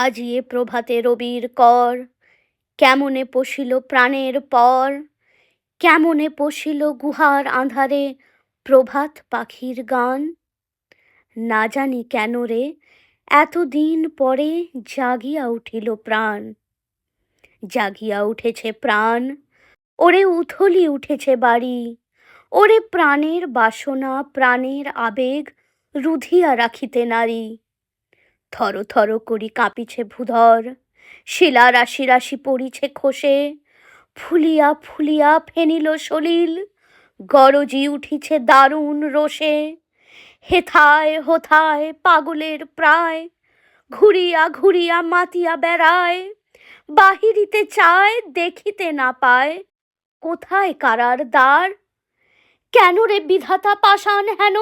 আজি এ প্রভাতে রবির কর, কেমনে পশিল প্রাণের পর, কেমনে পশিল গুহার আঁধারে প্রভাত পাখির গান। না জানি কেন রে এতদিন পরে জাগিয়া উঠিল প্রাণ, জাগিয়া উঠেছে প্রাণ। ওরে উথলি উঠেছে বাড়ি, ওরে প্রাণের বাসনা প্রাণের আবেগ রুধিয়া রাখিতে নারী। থর থর করি কাঁপিছে ভূধর, শিলা রাশি রাশি পড়িছে খসে, ফুলিয়া ফুলিয়া ফেনিল সলিল, গরজি উঠিছে দারুণ রোষে। হেথায় হোথায় পাগলের প্রায়, ঘুরিয়া ঘুরিয়া মাতিয়া বেড়ায়, বাহিরিতে চায় দেখিতে না পায়, কোথায় কারার দ্বার। কেন রে বিধাতা পাষাণ হেন,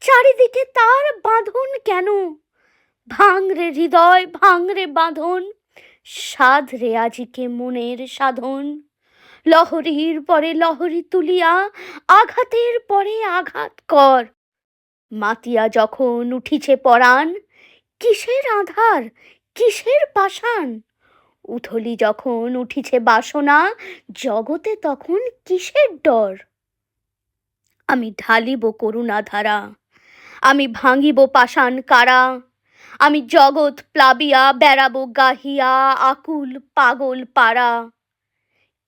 চারিদিকে তার বাঁধন কেন? ভাঙরে হৃদয় ভাঙরে বাঁধন, সাধ রে আজিকে মনের সাধন। লহরীর পরে লহরী তুলিয়া আঘাতের পরে আঘাত কর। মাতিয়া যখন উঠিছে পরাণ, কিসের আধার কিসের পাষাণ? উথলি যখন উঠিছে বাসনা, জগতে তখন কিসের ডর? আমি ঢালিব করুণা ধারা, আমি ভাঙিব পাষাণ কারা, আমি জগৎ প্লাবিয়া বেড়াবো গাহিয়া আকুল পাগল পাড়া।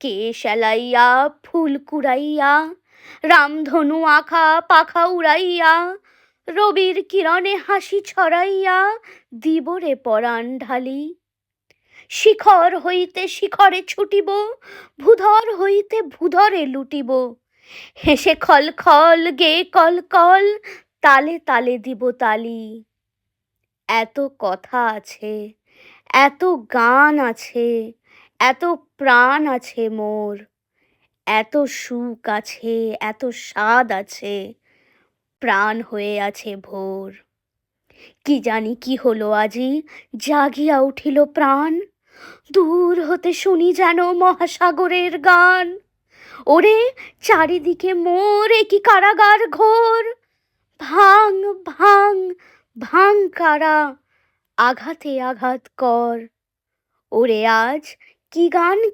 কেশ এলাইয়া ফুল কুড়াইয়া, রামধনু আঁখা পাখা উড়াইয়া, রবির কিরণে হাসি ছড়াইয়া দিব রে পরাণ ঢালি। শিখর হইতে শিখরে ছুটিব, ভূধর হইতে ভূধরে লুটিব, হেসে খল খল গে কল কল, তালে তালে দিব তালি। এত কথা আছে, এত গান আছে, এত প্রাণ আছে মোর, এত সুখ আছে, এত স্বাদ আছে, প্রাণ হয়ে আছে ভোর। কি জানি কি হলো আজি, জাগিয়া উঠিল প্রাণ, দূর হতে শুনি যেন মহাসাগরের গান। ওরে চারিদিকে মোর একি কারাগার ঘোর, ভাঙ ভাঙ ভাঙ কারা, আঘাতে আঘাত কর। ওরে আজ কি গান